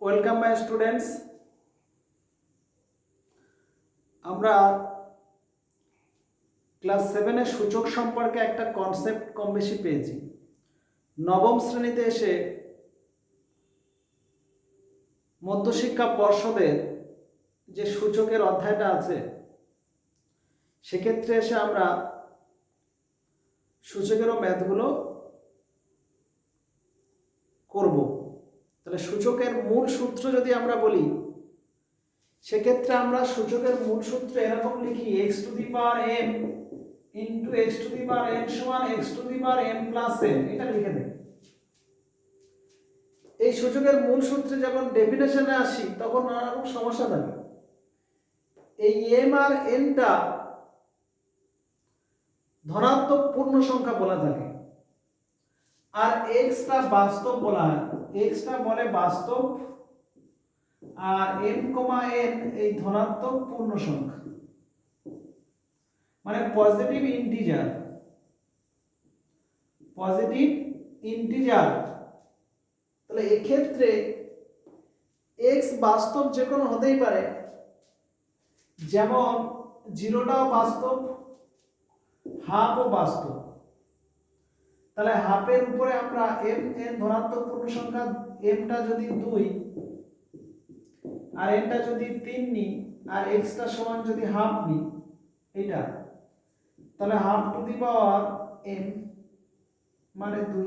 Welcome my students. আমরা class 7-এর সূচক সম্পর্কে একটা কনসেপ্ট কম বেশি পেয়েছি। নবম শ্রেণীতে এসে মধ্যশিক্ষা পর্ষদের যে সূচকের অধ্যায়টা আছে সেক্ষেত্রে এসে আমরা সূচকেরও ম্যাথগুলো করব। তাহলে সূচকের মূল সূত্র যদি আমরা বলি সেক্ষেত্রে আমরা সূচকের মূল সূত্র এরকম লিখি x to the power m into x to the power n সমান x to the power m plus n, এটা লিখে দেব। এই সূচকের মূল সূত্রে যখন ডেফিনেশনে আসি তখন নানা রকম সমস্যা থাকে। এই m আর n টা ধনাত্মক পূর্ণ সংখ্যা বলা থাকে আর x টা বাস্তব বলা হয়, x টা বলে বাস্তব আর m, n এই ধনাত্মক পূর্ণ সংখ্যা মানে পজিটিভ ইন্টিজার। তাহলে এক্ষেত্রে x বাস্তব যে কোনো হতেই পারে, যেমন 0টাও বাস্তব, হাফও বাস্তব। তাহলে হাফের উপরে আমরা m n ধনাত্মক পূর্ণ সংখ্যা, m টা যদি 2 আর n টা যদি 3 নিই আর x টা সমান যদি হাফ নিই এটা, তাহলে half to the power m মানে 2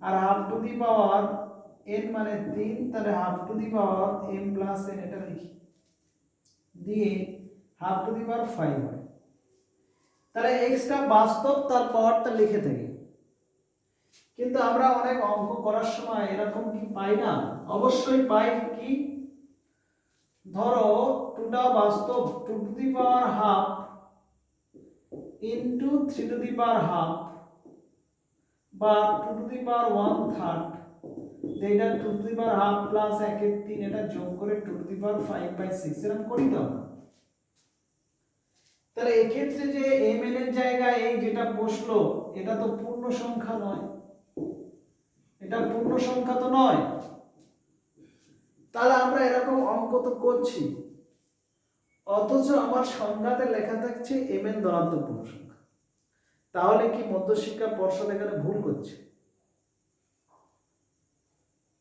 আর half to the power n মানে 3, তাহলে half to the power m plus n এটা লিখি দিয়ে হাফ টু দি পাওয়ার 5 হয়। তাহলে x টা বাস্তব, তার পাওয়ারটা লিখে থাকি। কিন্তু আমরা অনেক অঙ্ক করার সময় এরকম কি পাই না? অবশ্যই পাই। কি ধরো 2টা বাস্তব 2 to the power half into 3 to the power half বা 2 টু দি পাওয়ার 1/3, এটা 2 to the power half plus 1 এর 3 এটা যোগ করে 2 টু দি পাওয়ার 5/6 এরকম করি তো। তাহলে এই ক্ষেত্রে যে mn এর জায়গায় এই যেটা বসলো এটা তো পূর্ণ সংখ্যা নয়, এটা পূর্ণ সংখ্যা তো নয়। তাহলে আমরা এরকম অঙ্ক তো করছি অথচ আমার সংজ্ঞাতে লেখা থাকছে mn ধনাত্মক পূর্ণ সংখ্যা। তাহলে কি মধ্যশিক্ষা পর্ষদ এখানে ভুল করছে?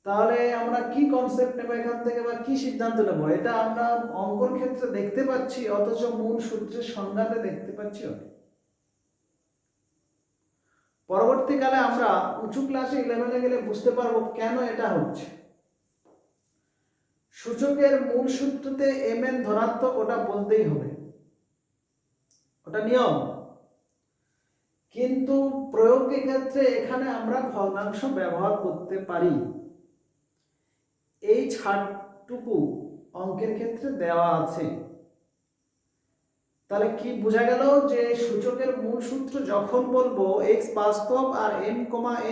তাহলে আমরা কি কনসেপ্ট নেব এখান থেকে বা কি সিদ্ধান্ত নেব? এটা আমরা অঙ্কর ক্ষেত্রে দেখতে পাচ্ছি অথচ মূল সূত্রের সংজ্ঞাতে দেখতে পাচ্ছি না। পরবর্তীকালে আমরা উঁচু ক্লাসে 11-এ গেলে বুঝতে পারবো কেন এটা হচ্ছে। সূচকের মূল সূত্রতে mn ধনাত্মক ওটা বলতেই হবে, ওটা নিয়ম। কিন্তু প্রয়োগের ক্ষেত্রে এখানে আমরা ভগ্নাংশ ব্যবহার করতে পারি, এই ছাড়টুকু অঙ্কের ক্ষেত্রে দেওয়া আছে। তাহলে কি বোঝা গেল যে সূচকের মূল সূত্র যখন বলবো x বাস্তব আর m,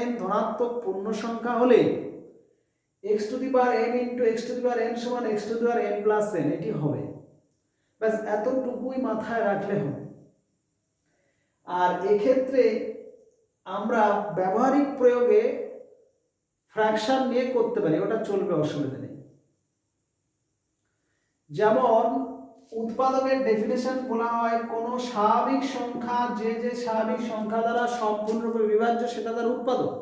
n ধনাত্মক পূর্ণ সংখ্যা হলে x to the power m into x to the power n সমান x to the power m plus n এটি হবে। ব্যাস এতটুকুই মাথায় রাখলে হবে। আর এক্ষেত্রে আমরা ব্যবহারিক প্রয়োগে ফ্র্যাকশন নিয়ে করতে পারি, ওটা চলবে, অসুবিধা নেই। যেমন উৎপাদকের ডেফিনেশন বলা হয় কোন স্বাভাবিক সংখ্যা যে যে স্বাভাবিক সংখ্যা দ্বারা সম্পূর্ণরূপে বিভাজ্য সেটা তার উৎপাদক।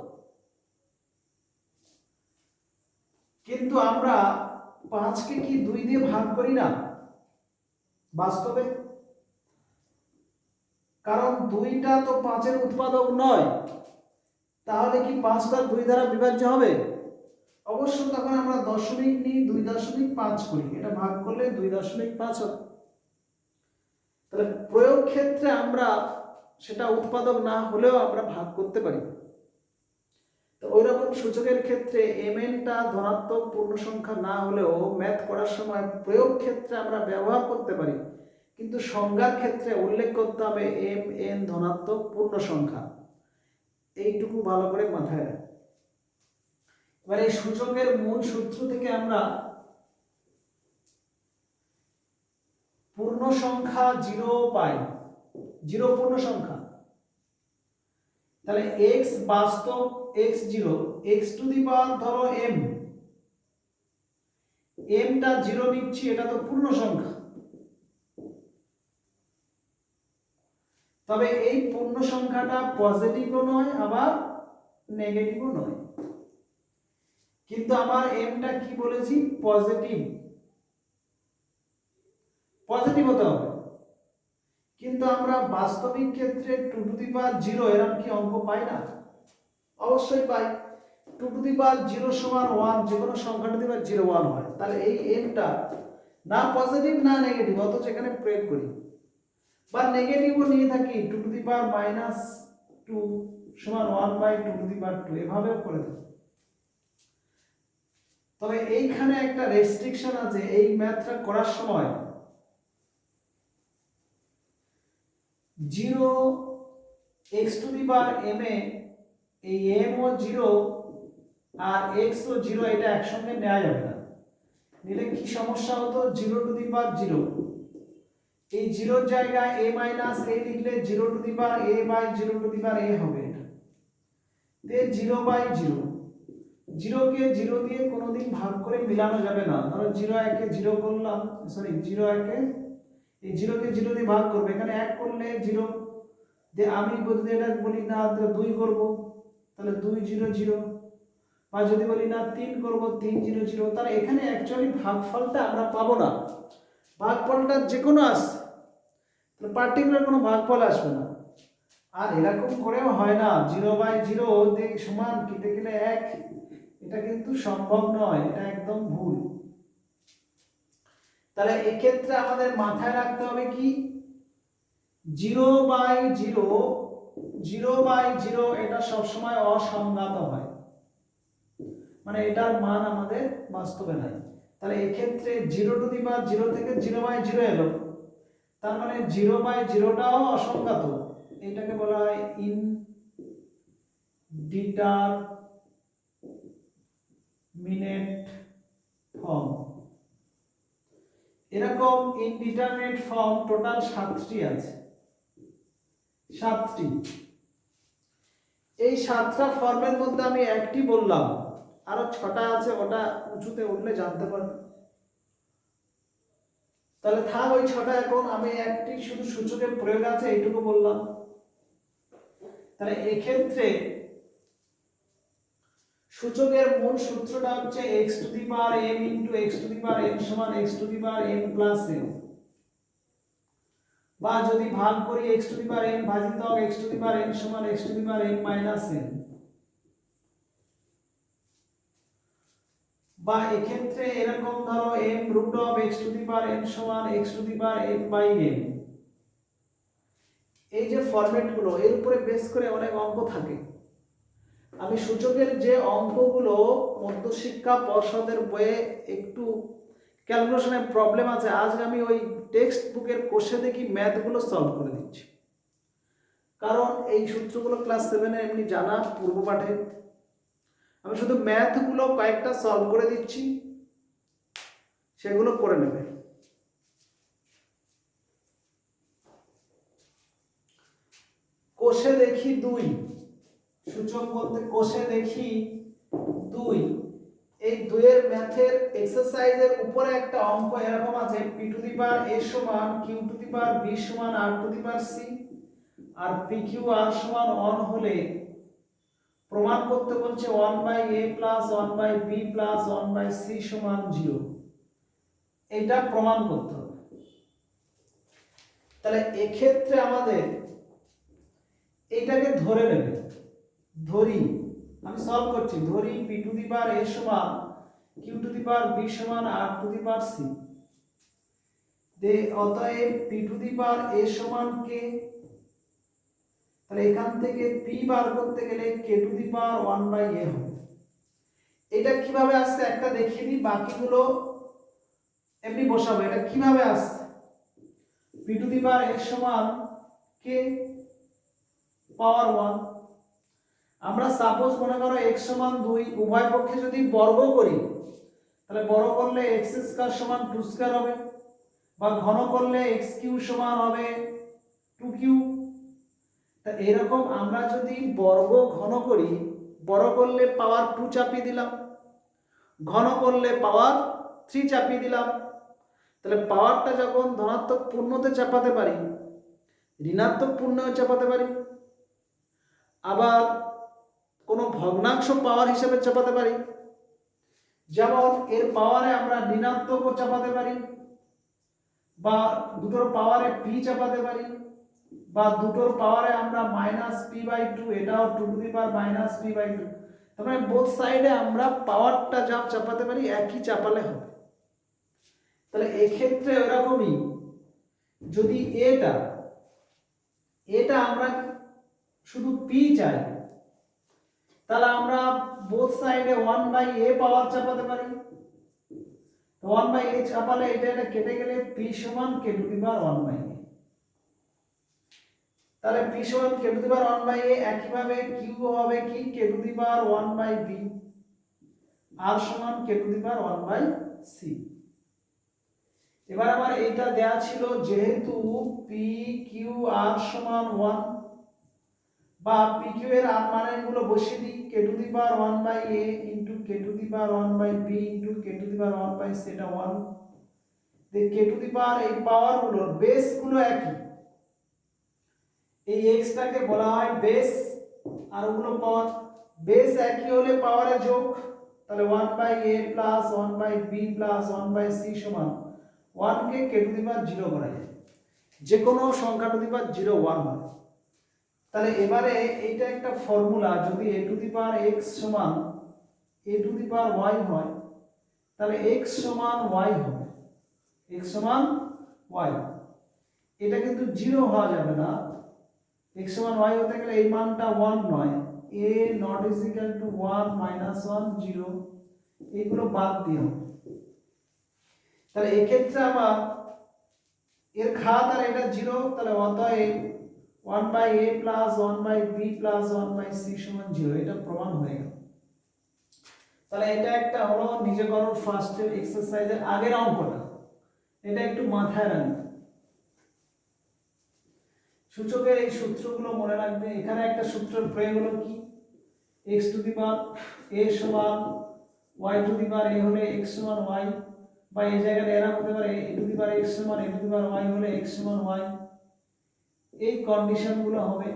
কিন্তু আমরা 5কে কি 2 দিয়ে ভাগ করি না বাস্তবে? কারণ 2টা তো 5-এর উৎপাদক নয়, তাহলে কি 5টা 2 দ্বারা বিভাজ্য হবে? অবশ্য তখন আমরা দশমিক নিই 2.5 করি, এটা ভাগ করলে 2.5 হবে। তাহলে প্রয়োগ ক্ষেত্রে আমরা সেটা উৎপাদক না হলেও আমরা ভাগ করতে পারি। তো ওই রকম সূচকের ক্ষেত্রে mn টা ধনাত্মক পূর্ণ সংখ্যা না হলেও ম্যাথ করার সময় প্রয়োগ ক্ষেত্রে আমরা ব্যবহার করতে পারি, কিন্তু সংজ্ঞার ক্ষেত্রে উল্লেখ করতে হবে mn ধনাত্মক পূর্ণ সংখ্যা। এইটুকু ভালো করে মাথায় রাখবেন। এবার এই সূচকের মূল সূত্র থেকে আমরা পূর্ণ সংখ্যা 0 পাই, 0 পূর্ণ সংখ্যা। তাহলে x বাস্তব, x0, x টু দি পাওয়ার ধরো m, এমটা 0 নিচ্ছি, এটা তো পূর্ণ সংখ্যা, তবে এই পূর্ণ সংখ্যাটা পজিটিভও নয় আবার নেগেটিভও নয়, কিন্তু আমার এমটা কি বলেছি পজিটিভ, পজিটিভ হতে হবে। কিন্তু আমরা বাস্তবিক ক্ষেত্রে 2 টু দি পাওয়ার 0 এরকম কি অঙ্ক পাই না? অবশ্যই পাই। 2 টু দি পাওয়ার 0 সমান 1, যে কোনো সংখ্যা টু দি পাওয়ার 0 1 হয়, তাহলে এই এমটা না পজিটিভ না নেগেটিভ, অথচ এখানে প্রয়োগ করি, বা নেগেটিভও নিয়ে থাকি 2 টু দি পাওয়ার -2 সমান 1/2 টু দি পাওয়ার 2, এভাবেও করে দেব। তবে এইখানে একটা রেস্ট্রিকশন আছে, এই ম্যাথটা করার সময় 0 x to the power m এ এই m ও 0 আর x ও 0 এটা একসঙ্গে নেওয়া যাবে না, নিলে কি সমস্যা হতো, 0 টু দি পাওয়ার 0, এই 0 এর জায়গায় a মাইনাস a লিখলে 0 to the power a by 0 to the power a হবে, এটা তে 0/0, 0 কে 0 দিয়ে কোনোদিন ভাগ করে মিলানো যাবে না। ধরো 0 একে 0 করলাম, সরি 0 একে এই 0 কে 0 দিয়ে ভাগ করবে, এখানে 1 করলে 0 দিয়ে আমি যদি এটা বলি না 2 করব, তাহলে 2 0 0, বা যদি বলি না 3 করব 3 0 0, তাহলে এখানে অ্যাকচুয়ালি ভাগফলটা আমরা পাবো না, ভাগফলটা যে কোনো আসে, তাহলে পার্টিকুলার কোনো ভাগফল আসবে না। আর এরকম করেও হয় না 0/0 দিয়ে সমান কেটে গেলে 1, এটা কিন্তু সম্ভব নয়, এটা একদম ভুল। তাহলে এক্ষেত্রে আমাদের মাথায় রাখতে হবে কি 0/0 এটা সবসময় অসংজ্ঞাত হয়, মানে এটার মান আমাদের বাস্তবে নাই। তাহলে এক্ষেত্রে 0 টু দি পাওয়ার 0 থেকে 0/0 এলো, তার মানে 0/0টাও অসংজ্ঞাত, এটাকে বলা হয় ইনডিটারমিনেট ফর্ম। এরকম ইনডিটারমিনেট ফর্ম টোটাল 7টি আছে, 7টি। এই 7টা ফর্মের মধ্যে আমি একটি বললাম, আরো 6টা আছে, ওটা উঁচুতে উঠলে জানতে পারবে। তাহলে থাক ওই 6টা, এখন আমি একটি শুধু সূচকের প্রয়োগ আছে এইটুকু বললাম। তাহলে এক্ষেত্রে সূচকের মূল সূত্রটা হচ্ছে x to the power m into x to the power m সমান x to the power m plus m, বা যদি ভাগ করি x to the power m ভাজিতক x to the power n সমান x to the power m minus n, বা এক্ষেত্রে এরকম ধরো m root of x to the power n সমান x to the power m by m। এই যে ফরম্যাটগুলো, এর উপরে বেস করে অনেক অঙ্ক থাকে। আমি সূচকের যে অঙ্কগুলো মধ্যশিক্ষা পর্ষদের বইয়ে একটু ক্যালকুলেশনের প্রবলেম আছে, আজ আমি ওই টেক্সট বুকের কোষে দেখি ম্যাথগুলো সলভ করে দিচ্ছি, কারণ এই সূত্রগুলো ক্লাস 7 এ এমনি জানা পূর্বপাঠে, আমি শুধু ম্যাথগুলো কয়েকটা সলভ করে দিচ্ছি, সেগুলো করে নেবে। কোষে দেখি 2, সূচক বলতে কোষে দেখি 2, এই 2 এর ম্যাথের এক্সারসাইজের উপরে একটা অঙ্ক এরকম আছে p to the power a সমান q to the power b সমান r to the power c, আর pq r সমান 1 হলে প্রমাণ করতে বলছে 1/a plus 1/b plus 1/c সমান 0, এটা প্রমাণ করতে হবে। তাহলে এক্ষেত্রে আমাদের এইটাকে ধরে নেবে, ধরি আমি সলভ করছি, ধরি p to the power a সমান q to the power b সমান r to the power c, দে অতএব p to the power a সমান k, তাহলে এখান থেকে p বার করতে গেলে k to the power 1/a হবে। এটা কিভাবে আসছে একটা দেখিয়ে দিই, বাকিগুলো এমনি বসাবো। এটা কিভাবে আসছে, p to the power a সমান k পাওয়ার 1, আমরা সাপোজ মনে করো x সমান 2, উভয় পক্ষে যদি বর্গ করি তাহলে বর্গ করলে x স্কয়ার সমান 2 স্কয়ার হবে, বা ঘন করলে x কিউ সমান হবে 2q। তা এরকম আমরা যদি বর্গ ঘন করি, বর্গ করলে পাওয়ার 2 চাপিয়ে দিলাম, ঘন করলে পাওয়ার 3 চাপিয়ে দিলাম। তাহলে পাওয়ারটা যখন ধনাত্মক পূর্ণতে চাপাতে পারি, ঋণাত্মক পূর্ণেও চাপাতে পারি, আবার কোনো ভগ্নাংশ পাওয়ার হিসেবে চাপাতে পারি। যেমন এর পাওয়ারে আমরা ঋণাত্মকও চাপাতে পারি, বা দুটোর পাওয়ারে পি চাপাতে পারি, বা দুটোর পাওয়ারে আমরা -p/2, এটাও 2⁻−p/2। তার মানে বোথ সাইডে আমরা পাওয়ারটা যা চাপাতে পারি একই চাপালে হবে। তাহলে এক্ষেত্রে এরকমই যদি এটা আমরা শুধু পি চাই, তাহলে আমরা বোথ সাইডে 1/a পাওয়ার চাপাতে পারি। 1/a চাপালে এটা কেটে গেলে p সমান k⁻1/a। তাহলে p সমান k⁻1/a। একইভাবে q হবে কি k⁻1/b, r সমান k⁻1/c। এবার আমার এটা দেয়া ছিল যেহেতু p q r সমান 1, বা pq এর মানগুলো বসিয়ে দিই k⁻1/a into k⁻1/b into k⁻1/c, এটা 1। এই এই পাওয়ারগুলোর বেসগুলো একই, এই x টাকে বলা হয় বেস, আর ওগুলো পাওয়ার। বেস একই হলে পাওয়ারে যোগ, তাহলে 1/a plus 1/b plus 1/c সমান 1 কে k⁻0 করা যায়, যে কোনো সংখ্যা টু দি পাওয়ার 0 1 হয়। তাহলে এবারে এইটা একটা ফর্মুলা, যদি a⁴x সমান a⁴y হয়, তাহলে x সমান y হবে, x সমান y। এটা কিন্তু 0 হওয়া যাবে না, x সমান y হতে গেলে এই মানটা 1 নয়, a not is equal to 1 -1 0, এগুলো বাদ দিও। তাহলে এই ক্ষেত্রে আবার এর ঘাত আর এটা 0, তাহলে অতএব 1/a plus 1/b plus 1/c সমান 0, এটা প্রমাণ হয়ে গেল। তাহলে এটা একটা হলো নিজে করো ফার্স্ট এক্সারসাইজের আগের অঙ্কটা, এটা একটু মাথায় রাখবে। সূচকের এই সূত্রগুলো মনে রাখবে। এখানে একটা সূত্রের প্রয়োগ হলো কি, x to the power a সমান y to the power a হলে x সমান y, বা এই জায়গায় এরকম হতে পারে a to the power x সমান a to the power y হলে x সমান y, এই কন্ডিশনগুলো হবে।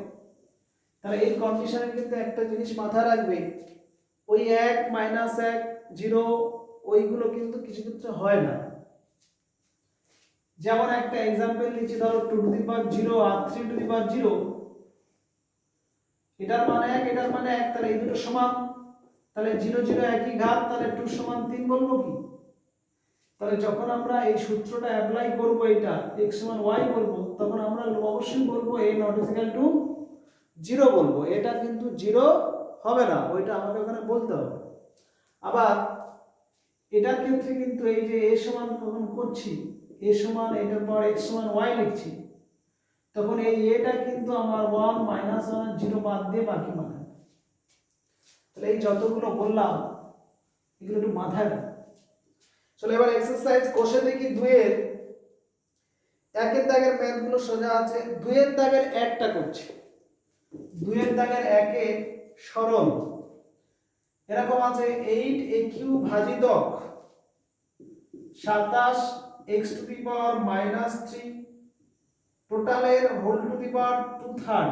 তাহলে এই কন্ডিশনে কিন্তু একটা জিনিস মাথায় রাখবে, ওই 1 -1 0 ওইগুলো কিন্তু কিছু ক্ষেত্রে হয় না। যেমন একটা एग्जांपल নিচ্ছি, ধরো 2 to the power 0 R 3 to the power 0, এটার মানে 1 এটার মানে 1, তাহলে এই দুটো সমান, তাহলে 0 0 একই ঘাত, তাহলে 2 সমান 3 বলবো কি? তাহলে যখন আমরা এই সূত্রটা অ্যাপ্লাই করব, এটা x সমান y বলবো, তখন আমরা অবশ্যই বলবো a not is equal to 0 বলবো। এটা কিন্তু 0 হবে না, ওইটা আমাকে ওখানে বলতে হবে। আবার এটার ক্ষেত্রে কিন্তু এই যে a সমান যখন করছি, a সমান এটার পর x সমান y লিখছি, তখন এই এটা কিন্তু আমার 1 -1 0 বাদ দিয়ে বাকি মানে। তাহলে এই যতগুলো বললাম এগুলো একটু মাথায় রাখ। চলো এবার এক্সারসাইজ কষে দেখি 2 এর 1 এর দাগের ম্যাথগুলো সোজা আছে। 2 এর দাগের 1টা করছি। 2 এর দাগের 1 এ সরল এরকম আছে 8aq ভাজিতক 27 x টু দি পাওয়ার -3 টোটালের whole to the power 2/3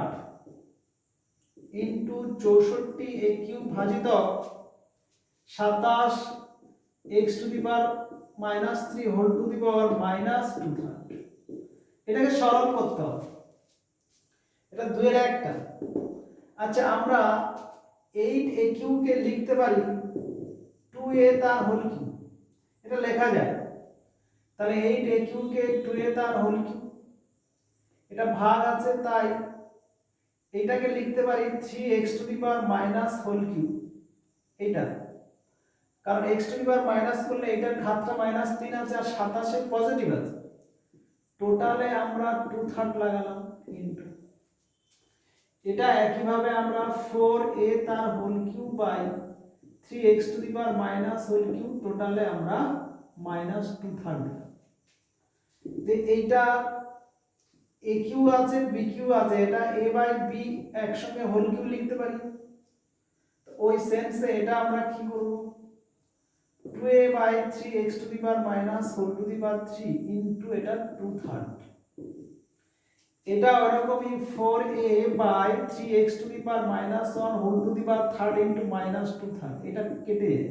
into 64aq ভাজিতক 27 x to the power -3 whole to the পাওয়ার -2/3। এটাকে সরল করতে হবে, এটা 2 এর একটা। আচ্ছা, আমরা 8aq কে লিখতে পারি 2a তার হোল কিউব, এটা লেখা যায়। তাহলে 8aq কে 2a তার হোল কিউব, এটা ভাগ আছে, তাই এটাকে লিখতে পারি 3x to the power minus whole cube. এটা কারণ x to the power minus করলে এটার ঘাতটা -3 আছে আর 27 পজিটিভ আছে, টোটালে আমরা 2/3 লাগালাম ইনটু এটা। একইভাবে আমরা 4a তার whole cube by 3x to the power minus whole cube, টোটালে আমরা -2/3 দিলাম। এইটা aq আছে bq আছে, এটা a বাই b একসঙ্গে হোল কিউব লিখতে পারি। ওই সেন্সে এটা আমরা কি করব, 2a by 3x to the power minus whole to the power 3 into এটা 2/3 এটা ওরকমই 4a by 3x to the power minus 1 whole to the power 3 into minus 2/3 এটা কেটে যায়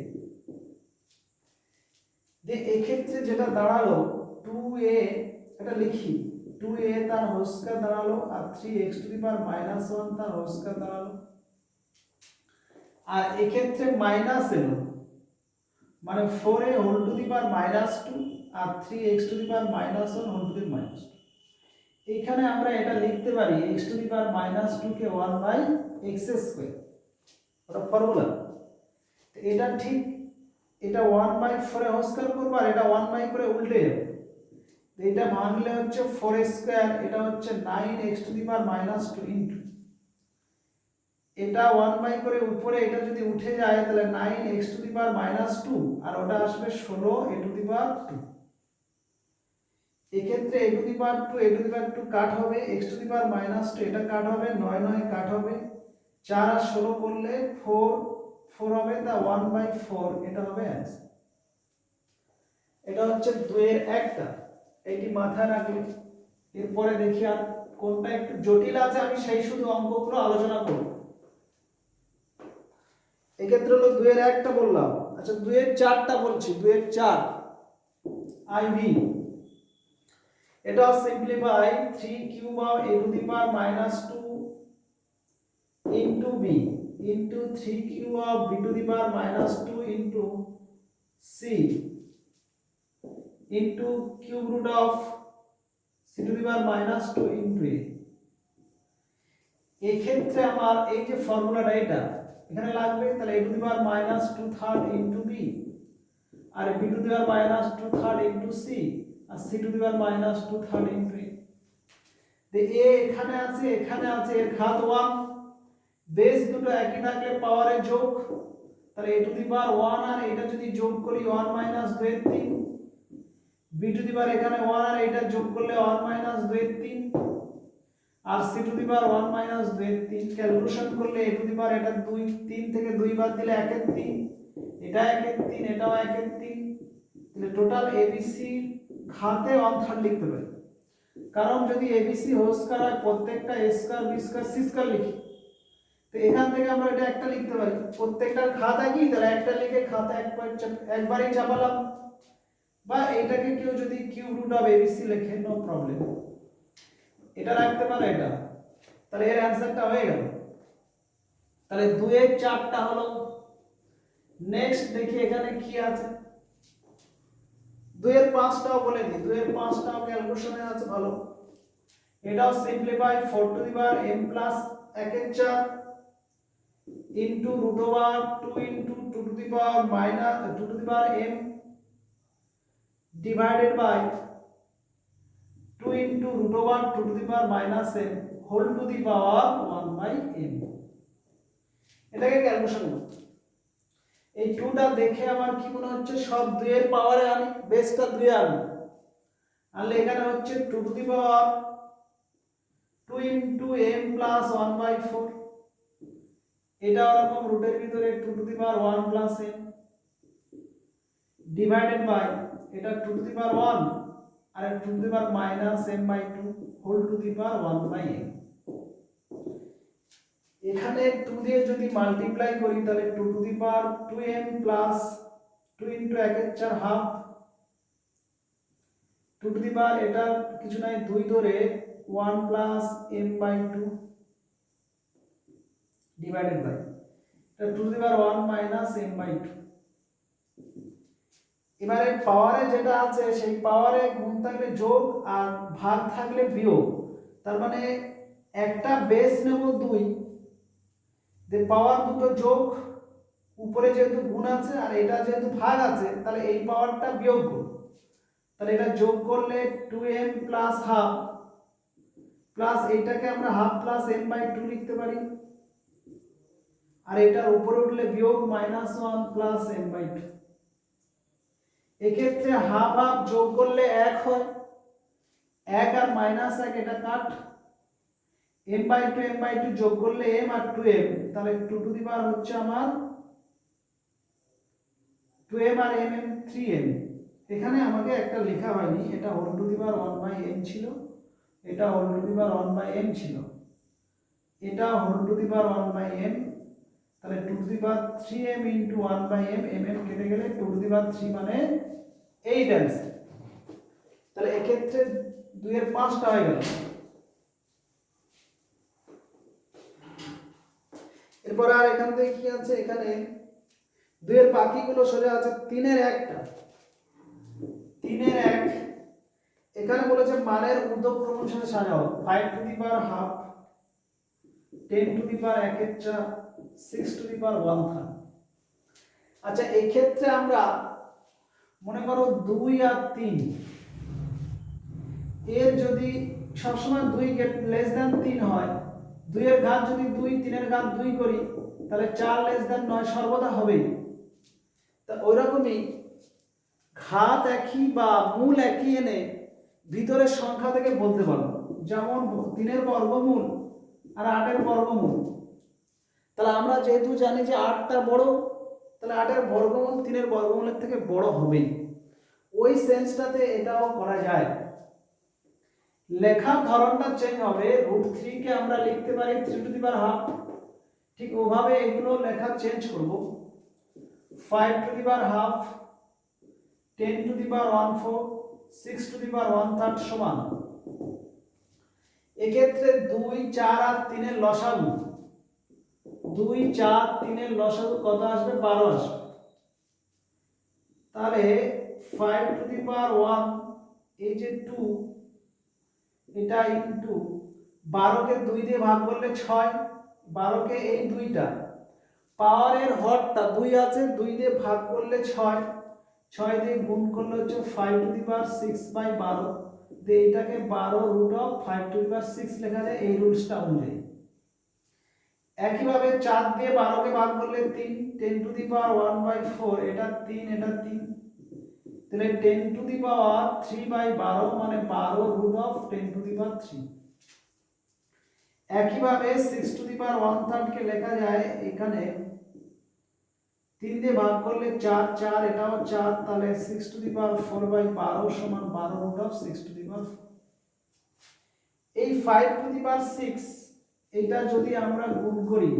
যে এই ক্ষেত্রে যেটা দাঁড়ালো 2a এটা লিখি 2a তার হোল স্কয়ার দাঁড়ালো আর 3x to the power minus 1 তার হোল স্কয়ার দাঁড়ালো আর এই ক্ষেত্রে মাইনাস এলো মানে 4a whole to the power minus 2 R 3x to the power minus 1 whole to the minus 2 এখানে আমরা এটা লিখতে পারি x to the power minus 2 K 1 by x square ওটা ফর্মুলা তো এটা ঠিক এটা 1 by 4 এর হোল স্কয়ার করব আর এটা 1 by করে উল্টে যাবে তো এটা ভাঙলে হচ্ছে 4 স্কয়ার এটা হচ্ছে 9x to the power minus 2 into এটা 1 by করে উপরে এটা যদি উঠে যায় তাহলে 9x to the power minus 2 আর ওটা আসবে 16 a to the power 2 এই ক্ষেত্রে a to the power 2 a to the power 2 কাট হবে x to the power minus 2 এটা কাট হবে 9 9 কাট হবে 4 আর 16 করলে 4 হবে তা 1 by 4 এটা হবে অ্যান্সার এটা হচ্ছে 2 এর একটা এইটি মাথায় রাখলে এরপরে দেখি আর কোনটা একটু জটিল আছে আমি সেই শুধু অঙ্কগুলো আলোচনা করব এই ক্ষেত্রে হলো 2 এর একটা বললাম আচ্ছা 2 এর 4টা বলছি 2 এর 4 iv এটা simplify 3 cube of a to the power minus 2 into b into 3 cube of b to the power minus 2 into c into cube root of c to the power minus 2 into a এই ক্ষেত্রে আমার এই যে ফর্মুলাটা এটা এখানে লাগবে তাহলে a to the power minus 2/3 into b R b to the power minus 2/3 into c R c to the power minus 2/3 into a তো a এখানে আছে এর ঘাত 1 বেস দুটো একই থাকলে পাওয়ারের যোগ তাহলে a to the power 1 আর এটা যদি যোগ করি 1 minus 2 এর 3 b to the power এখানে 1 আর এটা যোগ করলে 1 minus 2 এর 3 আর c to the power 1 minus 2 এর 3 ক্যালকুলেশন করলে a to the power এটা 2 3 থেকে 2 বাদ দিলে 1 এর 3 এটা 1 এর 3 এটাও 1 এর 3 তাহলে টোটাল abc ঘাতে 1/3 লিখতে পারি কারণ যদি abc হোল স্কয়ার হয় প্রত্যেকটা a square b square c square লিখি তো এখান থেকে আমরা এটা একটা লিখতে পারি প্রত্যেকটার ঘাত একই তাহলে একটা লিখে ঘাতে একবারই চাপালাম বা এটাকে কেউ যদি কিউব রুট অফ abc লেখে নো প্রবলেম এটা রাখতে পারো এটা তাহলে এর অ্যানসারটা হয়ে গেল তাহলে 2 এর 4টা হলো নেক্সট দেখি এখানে কি আছে 2 এর 5টাও বলে দিই 2 এর 5টাও ক্যালকুলেশনে আছে ভালো এটাও simplify 4 to the power m plus 1 এর 4 into root over 2 into 2 to the power minus 2 to the power m divided by 2 into root over 2 to the power minus m whole to the power 1 by m এটাকে calculation করতে এই 2টা দেখে আমার কি মনে হচ্ছে সব 2 এর পাওয়ারে আনি বেসটা 2 এ আনি তাহলে এখানে হচ্ছে 2 to the power 2 into m plus 1 by 4 এটা এরকম রুটের ভিতরে 2 to the power 1 plus m divided by এটা 2 to the power 1 R 2 to the power minus m by 2 whole to the power 1 by m এখানে 2 দিয়ে যদি মাল্টিপ্লাই করি তাহলে 2 to the power 2m plus 2 into 1 এর 4 হাফ 2 to the power এটা কিছু নাই 2 ধরে 1 plus m by 2 divided by এটা 2 to the power 1 minus m by 2 এবারে পাওয়ারে যেটা আছে সেই পাওয়ারে গুণ থাকলে যোগ আর ভাগ থাকলে বিয়োগ তার মানে একটা বেস নেব 2 যে পাওয়ার দুটো যোগ উপরে যেহেতু গুণ আছে আর এটা যেহেতু ভাগ আছে তাহলে এই পাওয়ারটা বিয়োগ করব তাহলে এটা যোগ করলে 2m প্লাস হাফ প্লাস এটাকে আমরা হাফ প্লাস m বাই 2 লিখতে পারি আর এটার উপরে উঠলে বিয়োগ মাইনাস 1 প্লাস m বাই 2 এক্ষেত্রে হাফ হাফ যোগ করলে 1 হয় 1 আর মাইনাস 1 এটা কাট m বাই 2 যোগ করলে m আর 2m তাহলে 2 টু দি পাওয়ার হচ্ছে আমার 2 2m আর m 3m। এখানে আমাকে একটা লেখা হয়নি, এটা whole to the power 1/m ছিল, এটা whole to the power 1/m ছিল, এটা whole to the power 1/m। তাহলে 2 to the power 3m into 1/m, mm কেটে গেলে 2 টু দি পাওয়ার 3 মানে 8 অ্যান্সার। তাহলে এক্ষেত্রে 2 এর 5টা হয়ে গেল। এরপর আর এখান থেকে কি আছে, এখানে 2 এর বাকিগুলো সোজা আছে। 3 এর 1টা, 3 এর 1 এখানে বলেছে মানের ঊর্ধ্বক্রমের সাথে সাজাও। 5 to the power half, 10 to the power 1/4, 6 to the power 1/3। আচ্ছা এই ক্ষেত্রে আমরা মনে করো 2 আর 3 এর যদি সবসময় 2 লেস দ্যান 3 হয়, 2 এর ঘাত যদি 2, 3 এর ঘাত 2 করি, তাহলে 4 লেস দ্যান 9 সর্বদা হবেই। তা ওইরকমই ঘাত একই বা মূল একই এনে ভিতরের সংখ্যা থেকে বলতে পারবো, যেমন 3 এর বর্গমূল আর 8 এর বর্গমূল। তাহলে আমরা যেহেতু জানি যে 8টা বড়, তাহলে 8 এর বর্গমূল 3 এর বর্গমূলের থেকে বড় হবেই। ওই সেন্সটাতে এটাও করা যায়। লেখার ধরনটা চেঞ্জ হবে। √3 কে আমরা লিখতে পারি 3 টু দি পাওয়ার হাফ, ঠিক ওভাবে এগুলো লেখা চেঞ্জ করব। 5 to the power half, 10 to the power 1/4, 6 to the power 1/3 সমান। এক্ষেত্রে 2, 4 আর 3 এর লসাগু, 2, 4, 3 এর লসাগু কত আসবে? 12 আসবে। তাহলে 5 টু দি পাওয়ার 1 এই যে 2, এটা ইনটু 12 কে 2 দিয়ে ভাগ করলে 6, 12 কে এই 2টা পাওয়ারের হরটা 2 আছে, 2 দিয়ে ভাগ করলে 6, 6 দিয়ে গুণ করলে হচ্ছে 5 টু দি পাওয়ার 6/12। দিয়ে এটাকে 12√5 টু দি পাওয়ার 6 লেখা যায় এই রুলসটা অনুযায়ী। একইভাবে 4 দিয়ে 12 কে ভাগ করলে 3, 10 টু দি পাওয়ার 1/4, এটা 3, এটা 3, তাহলে 10 টু দি পাওয়ার 3/12 মানে 12√10 টু দি পাওয়ার 3। একইভাবে 6 টু দি পাওয়ার 1/3 কে লেখা যায় এখানে 3 দিয়ে ভাগ করলে 4, 4, এটাও 4, তাহলে 6 টু দি পাওয়ার 4/12 সমান 12√6 টু দি পাওয়ার 4। এই 5 টু দি পাওয়ার 6 এটা যদি আমরা গুণ করি,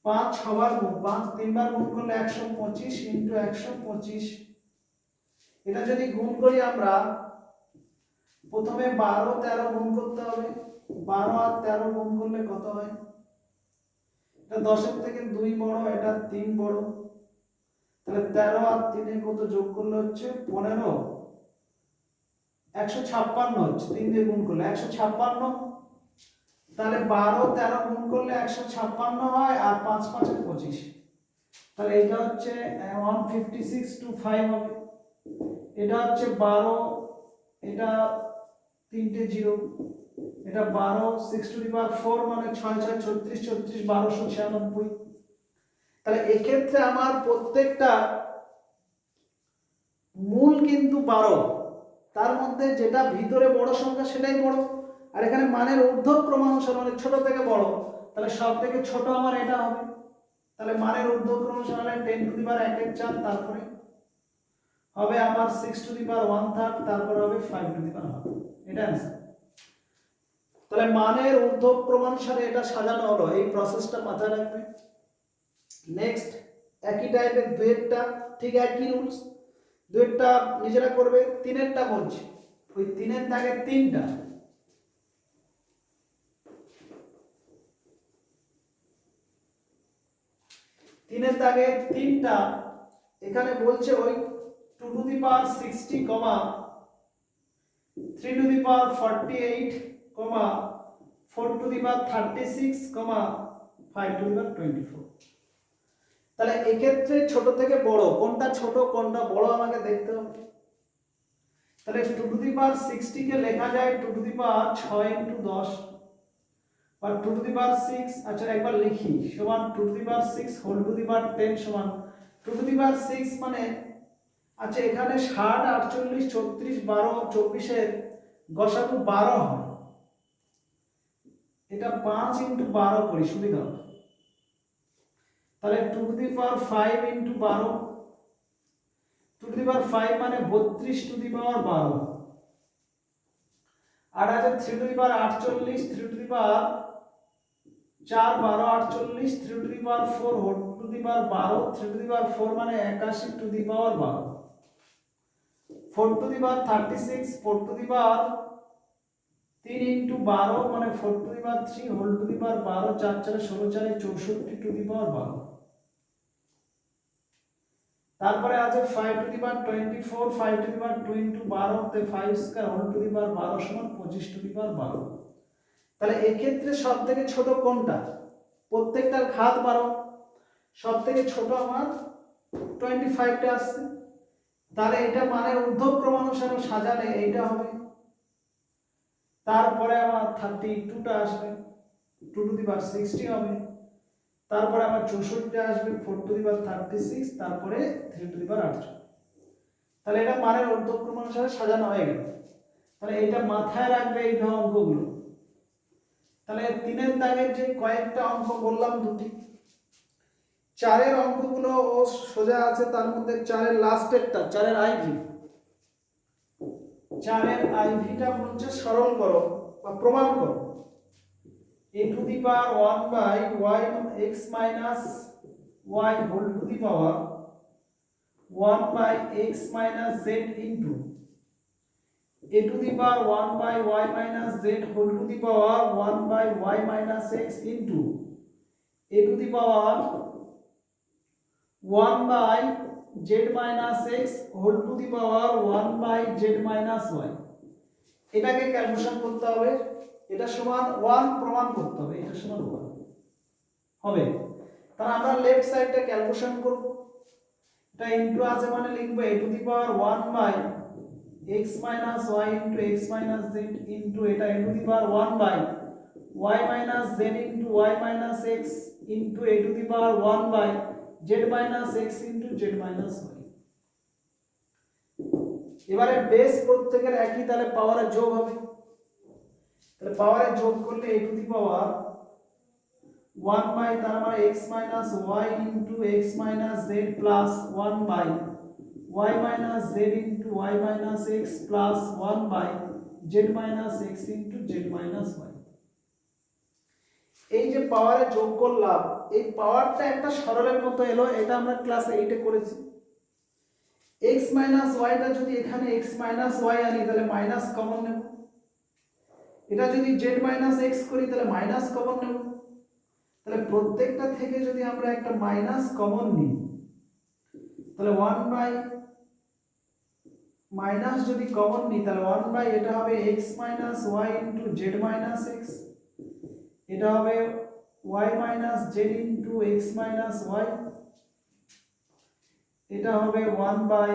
5 6 বার গুণ, 5 3 বার গুণ করলে 125 ইনটু 125। এটা যদি গুণ করি আমরা প্রথমে 12 13 গুণ করতে হবে। 12 আর 13 গুণ করলে কত হয়? এটা 10 এর থেকে 2 বড়, এটা 3 বড়, তাহলে 13 আর 3 এ কত যোগ করলে হচ্ছে 15, 156 হচ্ছে। 3 দিয়ে গুণ করলে 156, তাহলে 12 13 গুণ করলে 156 হয়, আর 5 5 এ 25, তাহলে এটা হচ্ছে 156 টু 5 হবে। এটা হচ্ছে 12, এটা 3টে 0, এটা 12, 6 টু দি পাওয়ার 4 মানে 6 6 36, 36 1296। তাহলে এক্ষেত্রে আমার প্রত্যেকটা মূল কিন্তু 12, তার মধ্যে যেটা ভিতরে বড় সংখ্যা সেটাই বড়, আর এখানে মানের ঊর্ধ্বক্রমানুসারে মানে ছোট থেকে বড়, তাহলে সব থেকে ছোট আমার এটা হবে। তাহলে মানের ঊর্ধ্বক্রমানুসারে 10 টু দি পাওয়ার 1/4, তারপরে হবে আমার 6 টু দি পাওয়ার 1/3, তারপরে হবে 5 টু দি পাওয়ার হাফ। এটা आंसर। তাহলে মানের ঊর্ধ্বক্রমানুসারে এটা সাজানো হলো, এই প্রসেসটা মাথায় রাখবে। নেক্সট একই টাইপের দুয়েরটা, ঠিক একই রুলস। দুয়েরটা নিজেরা করবে। তিনেরটা বলছি, ওই তিনের দাগে 3টা, তিনের দাগে 3টা এখানে বলছে ওই 2 to the power 60, 3 to the power 48, 4 to the power 36, 5 to the power 24। তাহলে এক্ষেত্রে ছোট থেকে বড় কোনটা ছোট কোনটা বড় আমাকে দেখতে হবে। তাহলে 2 টু দি পাওয়ার 60 কে লেখা যায় 2 টু দি পাওয়ার 6 ইনটু 10, আর 2 টু দি পাওয়ার 6, আচ্ছা একবার লিখি, সমান 2 to the power 6 whole to the power 10 সমান 2 টু দি পাওয়ার 6 মানে, আচ্ছা এখানে 60 48 36 12 24 এর গসাগু 12 হয়, এটা 5 ইনটু 12 করি সুবিধা হবে। তাহলে 2 টু দি পাওয়ার 5 ইনটু 12, 5 মানে 32 টু দি পাওয়ার 12, আর আছে 3 to the power 48, 3 to the power 4 12 48, 3 to the power 4 whole to the power 12, 3 to the power 4 মানে 81 to the power 12, 4 to the power 36, 4 to the power 3 into 12 মানে 4 to the power 3 whole to the power 12, 4 4 16 4 64 to the power 12। তারপরে আছে 5 to the power 24, 5 to the power 2 into 12 তে 5 square whole to the power 12 সমান 25 to the power 12। তাহলে এই ক্ষেত্রে সবথেকে ছোট কোনটা? প্রত্যেকটার ঘাত 12, সবথেকে ছোট আমার 25 টা আসছে। তাহলে এটা মানের ঊর্ধ্বক্রম অনুসারে সাজালে এইটা হবে। তারপরে আমার 32 টা আসবে, 2 টু দি পাওয়ার 60 হবে। তারপরে আমার 64 আসবে, 4 টু দি পাওয়ার 36, তারপরে 3 টু দি পাওয়ার 8। তাহলে এটা মানের ঊর্ধ্বক্রম অনুসারে সাজানো হয়ে গেল। তাহলে এটা মাথায় রাখবে এই অঙ্কগুলো। তাহলে 3 এর দাগের যে কয়েকটা অঙ্ক বললাম দুটি, 4 এর অঙ্কগুলো ও সোজা আছে, তার মধ্যে 4 এর লাস্টেরটা 4 এর আইভি, 4 এর আইভিটা বলছে সরল করো বা প্রমাণ করো। a to the power 1 by y x minus y whole to the power 1 by x minus z into a to the power 1 by y minus z whole to the power 1 by y minus x into a to the power 1 by z minus x whole to the power 1 by z minus y। এটাকে calculation করতে হবে, এটা সমান 1 প্রমাণ করতে হবে, এটা সমান 1 হবে। তাহলে আমরা লেফট সাইডটা ক্যালকুলেশন করব। এটা ইনটু আছে মানে লিখব a to the power 1 by x minus y into x minus z into এটা a to the power 1 by y minus z into y minus x into a to the power 1 by z minus x into z minus y। এবারে base প্রত্যেকের একই, তাহলে পাওয়ারের যোগ হবে। তাহলে পাওয়ারের যোগ করলে a to the power 1 by তার মানে x minus y into x minus z plus 1 by y minus z into y minus x plus 1 by z minus x into z minus y। এই যে পাওয়ারে যোগ করলাম, এই পাওয়ারটা একটা সরলের মতো এলো, এটা আমরা ক্লাস 8 এ করেছি। x মাইনাস y টা যদি এখানে x মাইনাস y আনি তাহলে মাইনাস কমন নেব, এটা যদি z মাইনাস x করি তাহলে মাইনাস কমন নেব। তাহলে প্রত্যেকটা থেকে যদি আমরা একটা মাইনাস কমন নিই তাহলে 1 বাই মাইনাস যদি কমন নিই তাহলে 1 বাই এটা হবে x minus y into z minus x, এটা হবে y minus z into x minus y, এটা হবে 1 by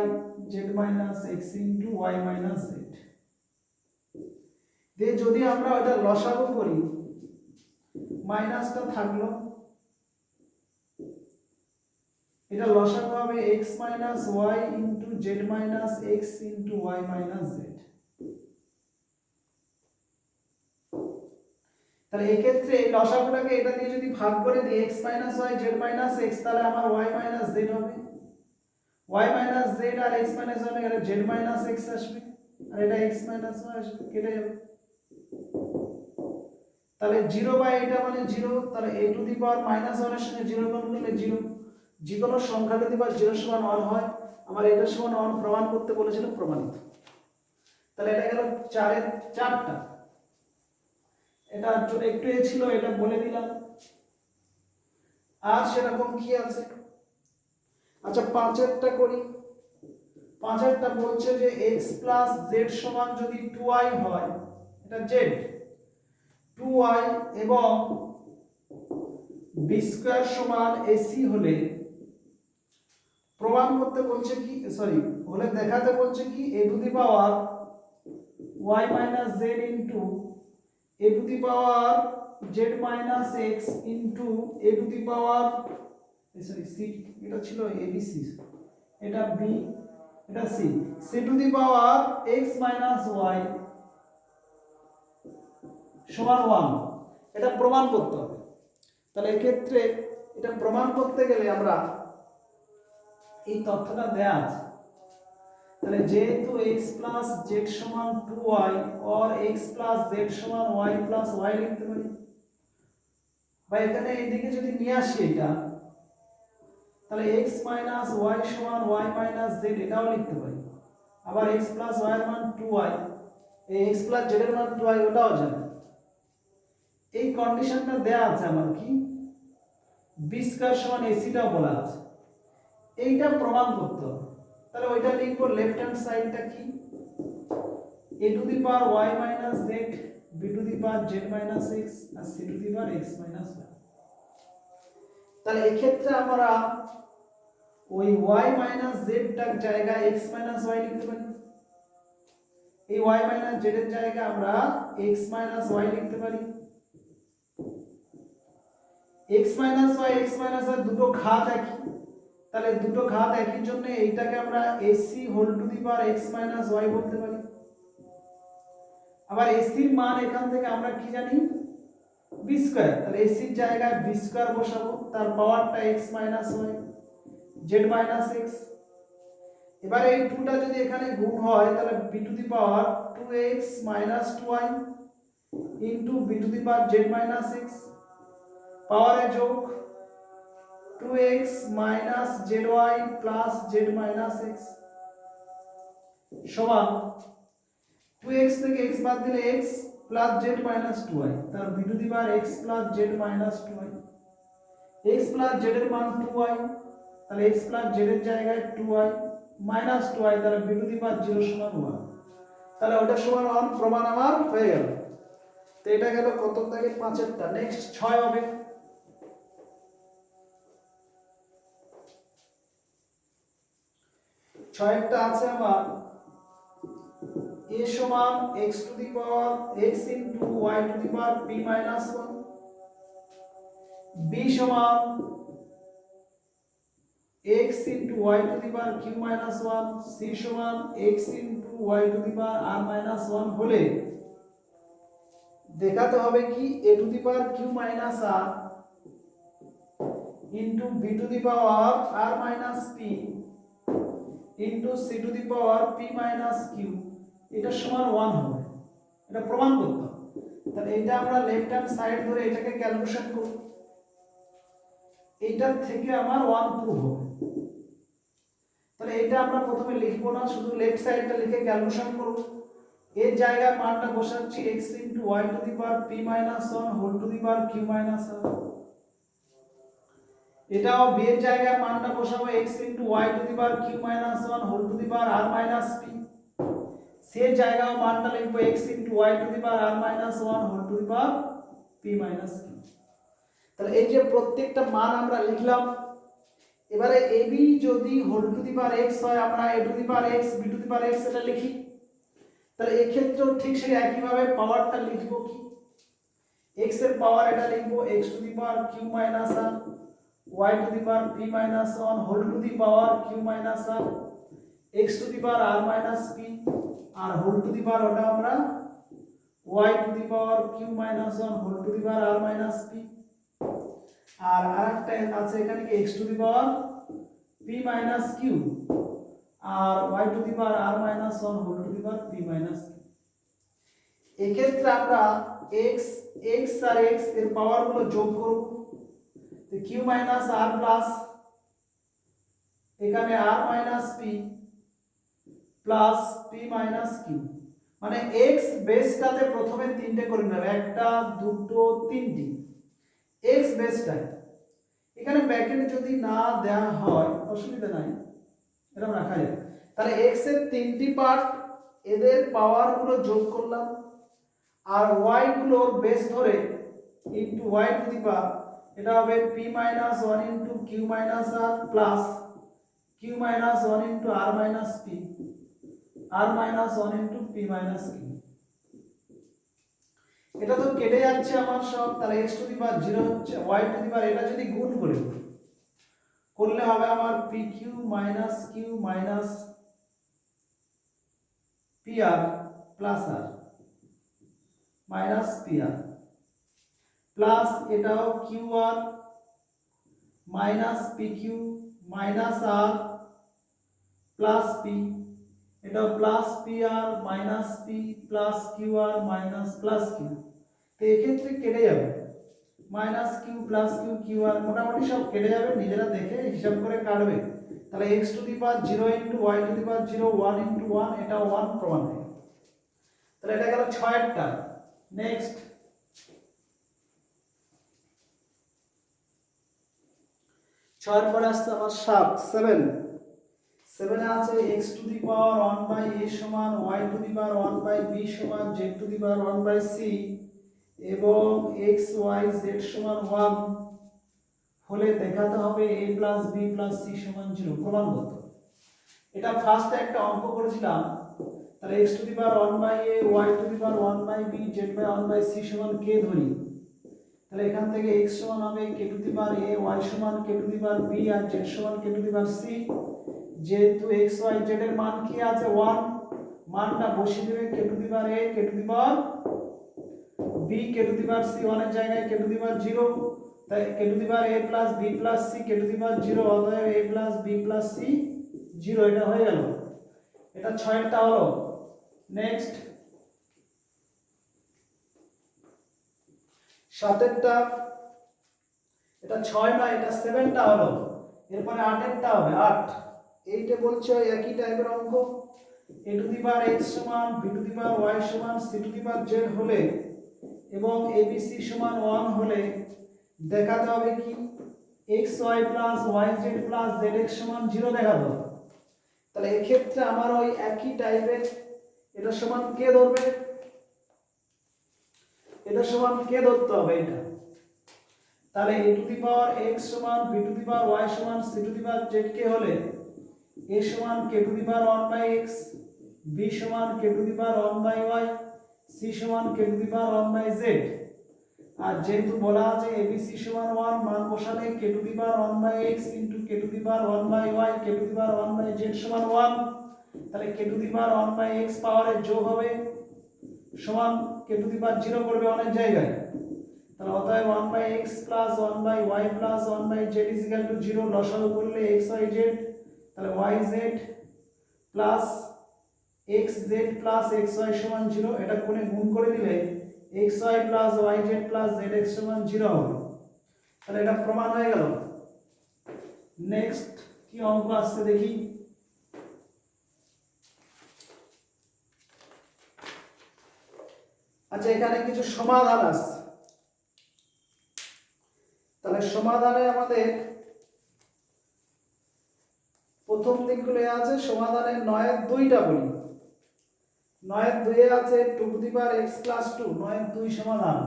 z minus x into y minus z। দিয়ে যদি আমরা এটা লসাগু করি, মাইনাসটা থাকলো, এটা লসাগু হবে x minus y into z minus x into y minus z। তাহলে এই ক্ষেত্রে এই লসাগুটাকে এটা দিয়ে যদি ভাগ করে দিই x minus y z minus x, তাহলে আমার y মাইনাস z হবে, y মাইনাস z আর x মাইনাস y এর z মাইনাস x আসবে, আর এটা x মাইনাস y আসবে, কেটে যাবে। তাহলে 0 বাই এটা মানে 0, তাহলে a to the power minus 1 এর সঙ্গে 0 গুণ করলে 0, যে কোনো সংখ্যা যদি বা 0 সমান 1 হয়, আমার এটা সমান 1 প্রমাণ করতে বলেছিল, প্রমাণিত। তাহলে এটা গেল 4 এর 4টা, এটা একটু এ ছিল, এটা বলে দিলাম। আর সেরকম কি আছে? আচ্ছা 5 এরটা করি। 5 এরটা বলছে যে x প্লাস z সমান যদি 2y হয়, এটা z 2y এবং b স্কয়ার সমান ac হলে প্রমাণ করতে বলছে কি, সরি হলে দেখাতে বলছে কি a to the power y minus z into a to the power z minus x into a to the power, sorry c এটা ছিল abc, এটা b, এটা c, c to the power x minus y সমান 1, এটা প্রমাণ করতে হবে। তাহলে এই ক্ষেত্রে এটা প্রমাণ করতে গেলে আমরা এই তথ্যটা দেয়া আছে, তাহলে যেহেতু x প্লাস জেড সমান 2y or x plus Z সমান y প্লাস y লিখতে পারি, বা এখানে এইদিকে যদি নিয়ে আসি এটা, তাহলে x মাইনাস y সমান y মাইনাস z এটাও লিখতে পারি। আবার x প্লাস y এর মান 2y, এই x প্লাস z এর মান 2y ওটাও জানি। এই কন্ডিশনটা দেয়া আছে আমার কি b স্কয়ার সমান ac টাও বলা আছে, এইটা প্রমাণ করতে হবে। তাহলে ওইটা লিখবো লেফট হ্যান্ড সাইডটা কি a to the power y minus z, b to the power z minus x আর c to the power x minus y। তাহলে এই ক্ষেত্রে আমরা ওই y মাইনাস z টার জায়গায় x মাইনাস y লিখতে পারি, এই y মাইনাস z এর জায়গায় আমরা x মাইনাস y লিখতে পারি। x minus y x minus y দুটো ঘাত একই, তাহলে দুটো ঘাত একই জন্য এইটাকে আমরা ac whole to the power x minus y বলতে পারি। আবার ac এর মান এখান থেকে আমরা কি জানি b স্কয়ার, তাহলে ac এর জায়গায় b স্কয়ার বসাবো, তার পাওয়ারটা x minus y z minus x। এবারে এই 2টা যদি এখানে গুণ হয় তাহলে b to the power 2x minus 2y into b to the power z minus x, পাওয়ারে যোগ 2x minus zy plus z minus x সমান 2x থেকে x বাদ দিলে x plus z minus 2y, তার b to the power x plus z minus 2y। x plus z এর মান 2y, তাহলে x প্লাস z এর জায়গায় 2y মাইনাস 2y, তাহলে b টু দি পাওয়ার 0 সমান 1। তাহলে ওটা সমান 1 প্রমাণ আমার হয়ে গেল। তো এটা গেল কত থেকে 5 এরটা। নেক্সট 6 হবে। 6 একটা আছে আমার a সমান x to the power x into y to the power p minus 1, b সমান x into y to the power q minus 1, c সমান x into y to the power r minus 1 হলে দেখাতে হবে কি a to the power q minus r into b to the power r minus p into c to the power p minus q এটা সমান 1 হবে। এটা প্রমাণ করতে হবে। তাহলে এটা আমরা লেফট হ্যান্ড সাইড ধরে এটাকে ক্যালকুলেশন করব, এইটার থেকে আমার 1 প্রুভ হবে। তাহলে এটা আমরা প্রথমে লিখব না, শুধু লেফট সাইডটা লিখে ক্যালকুলেশন করব। এর জায়গায় মানটা বসাচ্ছি x into y to the power p minus 1 whole to the power q minus r। এটাও b এর জায়গায় মানটা বসাবো x into y to the power q minus 1 whole to the power r minus p। সে জায়গায় মানটা লিখবো x into y to the power r minus 1 whole to the power p minus q। তাহলে এই যে প্রত্যেকটা মান আমরা লিখলাম। এবারে ab যদি whole to the power x হয় আমরা a to the power x b to the power x এটা লিখি। তাহলে এই ক্ষেত্রেও ঠিক সেই একই ভাবে পাওয়ারটা লিখবো কি x এর পাওয়ার এটা লিখবো x to the power q minus r y to the power p minus 1 whole to the power q minus r x to the power r minus p আর হোল টু দি পাওয়ার ওটা আমরা y to the power q minus 1 whole to the power r minus p। আর আরেকটা আছে এখানে কি x to the power p minus q আর y to the power r minus 1 whole to the power p minus q। এই ক্ষেত্রে আমরা x আর x এর পাওয়ার গুলো যোগ করব, তো q মাইনাস r প্লাস এখানে r minus p plus p minus q, মানে x বেসটাতে প্রথমে তিনটে করে নেব, একটা দুটো তিনটি x বেসটায়। এখানে ব্র্যাকেট যদি না দেয়া হয় অসুবিধা নাই, এরকম রাখা যায়। তাহলে x এর তিনটি পার্ট এদের পাওয়ার গুলো যোগ করলাম আর y গুলোর বেস ধরে ইনটু y টু দি পাওয়ার এটা হবে p minus 1 into q minus r plus q minus 1 into r minus p r minus 1 into p minus q। এটা তো কেটে যাচ্ছে আমার সব, তাহলে x টু দি পাওয়ার 0 হচ্ছে, y টু দি পাওয়ার এটা যদি গুণ করলে হবে আমার pq minus q minus pr plus r minus pr plus এটাও qr minus pq minus r plus p এটা plus p r minus p plus q r minus plus q, তো এক্ষেত্রে কেটে যাবে minus q plus q q আর মোটামুটি সব কেটে যাবে, নিজেরা দেখে হিসাব করে কাটবে। তাহলে x to the power 0 into y to the power 0 1 into 1 এটা 1 প্রমাণ হয়। তাহলে এটা গেল 6এরটা। নেক্সট 6 এর পরে আসছে আমার 7 7 এ আছে x to the power 1 by a সমান y to the power 1 by b সমান z to the power 1 by c এবং x y z সমান 1 হলে দেখাতে হবে a plus b plus c সমান 0 প্রমাণগত। এটা ফার্স্টে একটা অঙ্ক করেছিলাম, তাহলে x to the power 1 by a y to the power 1 by b z by 1 by c সমান k ধরি, তাহলে এখান থেকে x সমান হবে k to the power a y সমান k to the power b আর z সমান k to the power c। যেহেতু x y z এর মান কি আছে 1, মানটা বসিয়ে দেবে k to the power a k to the power b k to the power c 1 এর জায়গায় k টু দি পাওয়ার 0, তাই k to the power a plus b plus c k to the power 0 অতএব a plus b plus c 0, এটা হয়ে গেল। এটা 6এরটা হলো। Next 7এরটা, এটা 6 না এটা 7টা হলো। এরপরে 8এরটা হবে 8। এইটা বলছে একই টাইপের অঙ্ক, a to the power x সমান b to the power y সমান c to the power z হলে এবং abc সমান 1 হলে দেখাতে হবে কি xy plus yz plus zx সমান 0 দেখাতে হবে। তাহলে এই ক্ষেত্রে আমার ওই একই টাইপের এটা সমান কে ধরবে, এটা সমান কে ধরতে হবে এটা। তাহলে a to the power x সমান b to the power y সমান c to the power z কে হলে a সমান k to the power 1 by x, b সমান k to the power 1 by y, c সমান k to the power 1 by z। আর যেহেতু বলা আছে abc সমান 1, মান বসালে k to the power 1 by x into k to the power 1 by y k to the power 1 by z সমান 1, তাহলে k to the power 1 by x পাওয়ারের যোগ হবে সমান k টু দি পাওয়ার 0 করবে অনেক জায়গায়, তাহলে অতএব 1 by x plus 1 by y plus 1 by z is equal to 0, লসাগু করলে x y z, তাহলে y z plus x z plus x y সমান 0, এটা কোণে গুণ করে দিলে x y plus y z plus z x সমান 0 হবে। তাহলে এটা প্রমাণ হয়ে গেল। নেক্সট কি অঙ্ক আসছে দেখি। আচ্ছা এখানে কিছু সমাধান আছে, তাহলে সমাধানে আমাদের প্রথম দিকগুলো আছে। সমাধানে 9 এর 2টা বলি। 9 এর 2 এ আছে 2 to the power x plus 2, 9 এর 2 সমাধান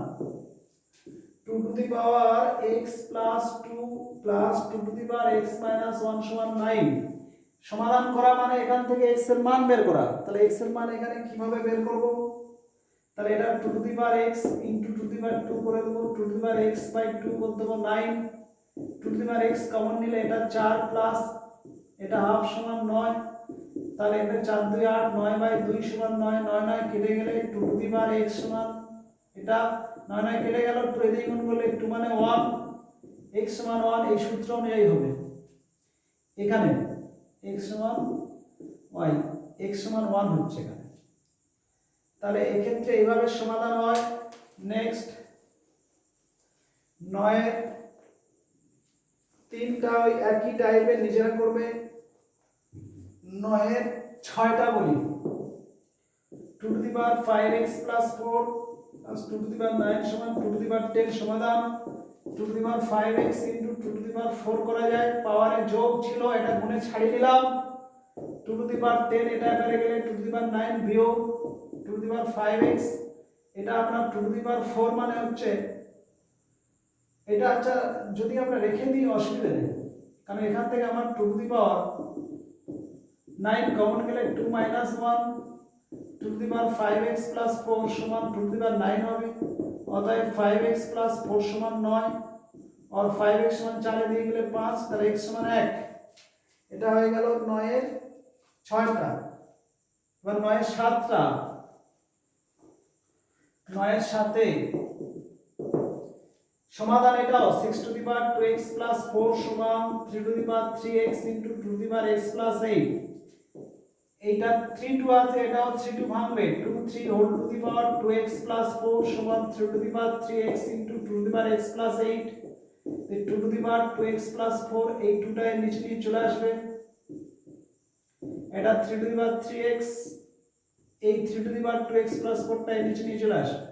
2 to the power x plus 2 plus 2 to the power x minus 1 সমান 9। সমাধান করা মানে এখান থেকে x এর মান বের করা। তাহলে x এর মান এখানে কিভাবে বের করব, তাহলে এটা 2 to the power x into 2 to the power 2 করে দেব, 2 to the power x by 2 করে দেব 9, 2 to the power x common নিলে এটা 4 প্লাস এটা হাফ সমান 9, তাহলে এটা 4 2 8, 9 বাই 2 সমান 9, 9 9 কেটে গেলে 2 টু দি পাওয়ার x সমান এটা 9 9 কেটে গেল, 2 এদিকে গুণ করলে 2 মানে 1, x সমান 1 এই সূত্র অনুযায়ী হবে। এখানে x সমান y, x সমান 1 হচ্ছে এখানে, তাহলে এই ক্ষেত্রে এইভাবে সমাধান হয়। নেক্সট 9 এর 3টা ওই একই টাইপের নিজেরা করবে। 9 এর 6টা বলি 2 to the power 5x plus 4 plus 2 to the power 9 সমান 2 টু দি পাওয়ার 10 সমাধান 2 to the power 5x into 2 to the power 4 করা যায়, পাওয়ারে যোগ ছিল এটা গুণে ছাড়িয়ে দিলাম, 2 টু দি পাওয়ার 10 এটা এবারে গেলে 2 টু দি পাওয়ার 9 বিয়োগ 2 টু দি পাওয়ার 5x, এটা আপনার 2 টু দি পাওয়ার 4 মানে হচ্ছে এটা। আচ্ছা যদি আমরা রেখে দিই অসুবিধা নেই, কারণ এখান থেকে আমার 2 টু দি পাওয়ার 9 কমন গেলে 2 minus 1, 2 to the power 5x plus 4 সমান 2 টু দি পাওয়ার 9 হবে, অতএব 5x প্লাস 4 সমান 9 और 5x সমান 4 এ দিয়ে গেলে 5, তাহলে x সমান 1। এটা হয়ে গেল 9 এর 6টা। এবার 9 এর 7টা, 9 এর 7 এ সমাধান এটাও 6 to the power 2x plus 4 সমান 3 to the power 3x into 2 to the power x plus 8। এইটা 3 2 আছে, এটাও 3 2 ভাঙবে, 2 3 whole to the power 2x plus 4 সমান 3 to the power 3x into 2 to the power x plus 8, এই 2 to the power 2x plus 4 এই 2টা এর নিচে নিয়ে চলে আসবে, এটা 3 টু দি পাওয়ার 3x, এই 3 to the power 2x plus 4 টা এর নিচে নিয়ে চলে আসবে,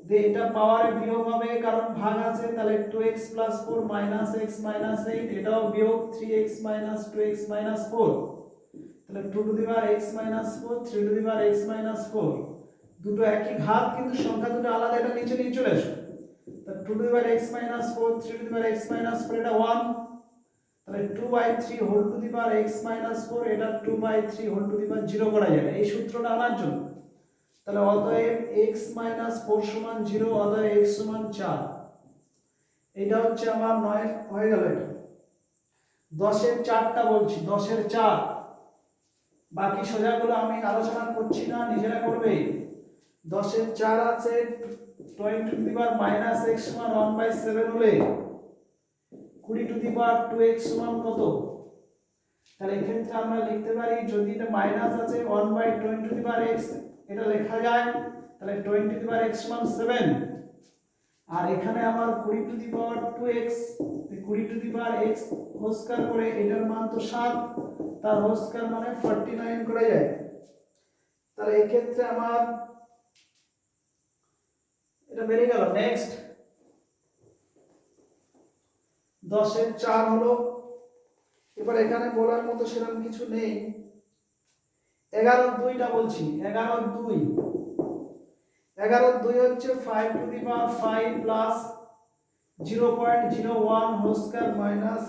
দিয়ে এটা পাওয়ারে বিয়োগ হবে কারণ ভাগ আছে, তাহলে 2x plus 4 minus x minus 8, এটাও বিয়োগ 3x মাইনাস 2x মাইনাস 4, তাহলে 2 to the power x minus 4 3 to the power x minus 4, দুটো একই ঘাত কিন্তু সংখ্যা দুটো আলাদা, এটা নিচে নিয়ে চলে আসবে, তাহলে 2 to the power x minus 4 3 to the power x minus 4 এটা 1, তাহলে 2/3 whole to the power x minus 4 এটা 2/3 হোল টু দি পাওয়ার 0 করা যাবে এই সূত্রটা আনার জন্য, তাহলে অতএব x মাইনাস 4 সমান 0, অতএব x সমান 4, এটা হচ্ছে আমার 9 হয়ে গেল। এটা 10 এর 4টা বলছি, 10 এর 4, বাকি সোজাগুলো আমি আলোচনা করছি না, নিজেরা করবে। 10 এর 4 আছে 20 to the power minus x সমান 1/7 হলে 20 টু দি পাওয়ার 2x সমান কত, তাহলে এক্ষেত্রে আমরা লিখতে পারি যদি এটা মাইনাস আছে 1/20 টু দি পাওয়ার x এটা লেখা যায়, তাহলে 20 টু দি পাওয়ার x সমান 7, আর এখানে আমার 20 to the power 2x 20 to the power x whole square করে এটার মান তো 7, তার হোল স্কয়ার মানে 49 করা যায়, তাহলে এই ক্ষেত্রে আমার এটা বেরিয়ে গেল। নেক্সট 10 এর 4 হলো, এবার এখানে বলার মতো সেরকম কিছু নেই, 11 এর 2টা বলছি, 11 এর 2 হচ্ছে 5 to the power 5 plus 0.01 whole square minus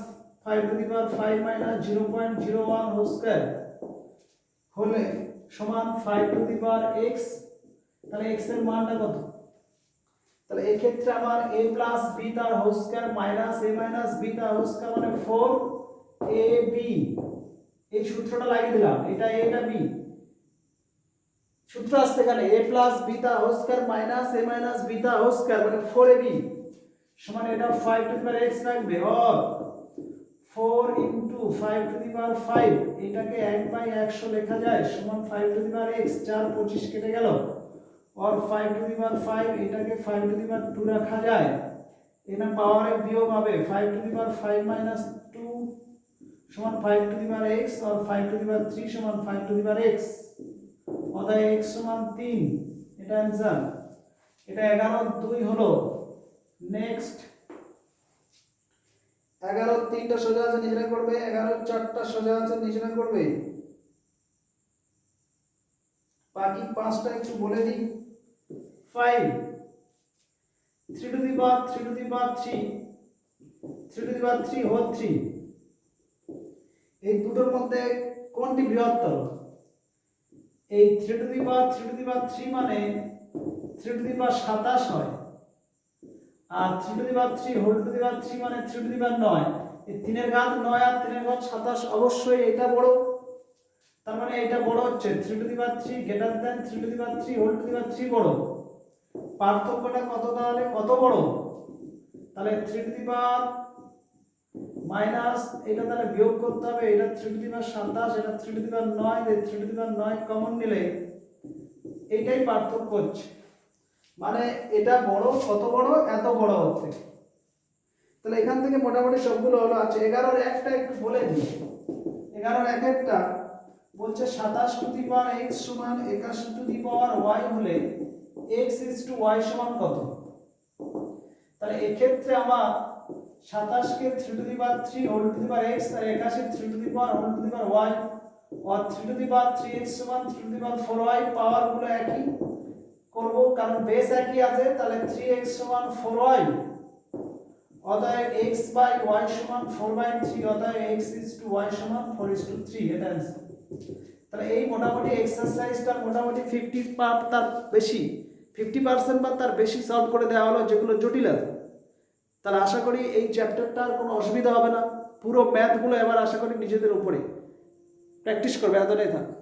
5 to the power 5 minus 0.01 whole square হলে সমান 5 টু দি পাওয়ার x, তাহলে x এর মানটা কত, তাহলে এই ক্ষেত্রে আমার a প্লাস b তার whole square minus a minus b তার হোল স্কয়ার মানে 4ab, এই সূত্রটা লাগিয়ে দিলাম, এটা a এটা b, সূত্র আসছে এখানে a প্লাস b তার whole square minus a minus b তার হোল স্কয়ার মানে 4ab সমান এটা 5 টু দি পাওয়ার x রাখবে, or 4 into 5 to the power 5 এটাকে 1/100 লেখা যায় সমান 5 টু দি পাওয়ার x, 4 25 কেটে গেল, और 5 টু দি পাওয়ার 5 এটাকে 5 টু দি পাওয়ার 2 রাখা যায়, এখানে পাওয়ারে বিয়োগ হবে 5 টু দি পাওয়ার 5 মাইনাস 2 সমান 5 টু দি পাওয়ার x, और 5 টু দি পাওয়ার 3 সমান 5 টু দি পাওয়ার x, অতএব x সমান 3, এটা आंसर, এটা 11 2 হলো। নেক্সট 11 3টা সোজা আছে নিজেরা করবে, 11 4টা সোজা আছে নিজেরা করবে, বাকি 5টা একটু বলে দিই। 5 3 to the power 3 to the power 3 3 to the power 3 whole 3, এই দুটোর মধ্যে কোনটি বৃহত্তর, এই 3 to the power 3 to the power 3 মানে 3 to the power 27 হয়, আর 3 to the power 3 whole to the power 3 মানে 3 to the power 9, এই 3 এর ঘাত 9 আর 3 এর ঘাত 27, অবশ্যই এটা বড়, তার মানে এটা বড় হচ্ছে 3 to the power 3 greater than 3 to the power 3 whole to the power 3 বড়, পার্থক্যটা কত, তাহলে কত বড়, তাহলে 3 টু দি পাওয়ার মাইনাস এটা তাহলে বিয়োগ করতে হবে, এটা 3 টু দি পাওয়ার 27 এটা 3 টু দি পাওয়ার 9, এই 3 টু দি পাওয়ার 9 কমন নিলে এইটাই পার্থক্য হচ্ছে, মানে এটা বড়, কত বড়, এত বড় হচ্ছে, তাহলে এখান থেকে মোটামুটি সবগুলো হলো। আছে 11 এর একটা একটু বলে দিই, 11 এর একটা বলছে 27 টু দি পাওয়ার x সমান 81 টু দি পাওয়ার y হলে x is to y সমান কত, তাহলে এই ক্ষেত্রে আমার 27 কে 3 to the power 3 whole to the power x আর 81 3 to the power whole to the power y, और 3 টু দি পাওয়ার 3x সমান 3 টু দি পাওয়ার 4y, পাওয়ার গুলো একই করব কারণ বেস একই আছে, তাহলে 3x সমান 4y, অতএব x বাই y সমান 4/3, অতএব x is to y সমান 4:3, এটা आंसर। তাহলে এই মোটামুটি এক্সারসাইজটা মোটামুটি 50 তার বেশি 50% বা তার বেশি সলভ করে দেওয়া হলো, যেগুলো জটিল আছে, তাহলে আশা করি এই চ্যাপ্টারটার কোনো অসুবিধা হবে না, পুরো ম্যাথগুলো এবার আশা করি নিজেদের উপরে প্র্যাকটিস করবে, এতটাই থাক।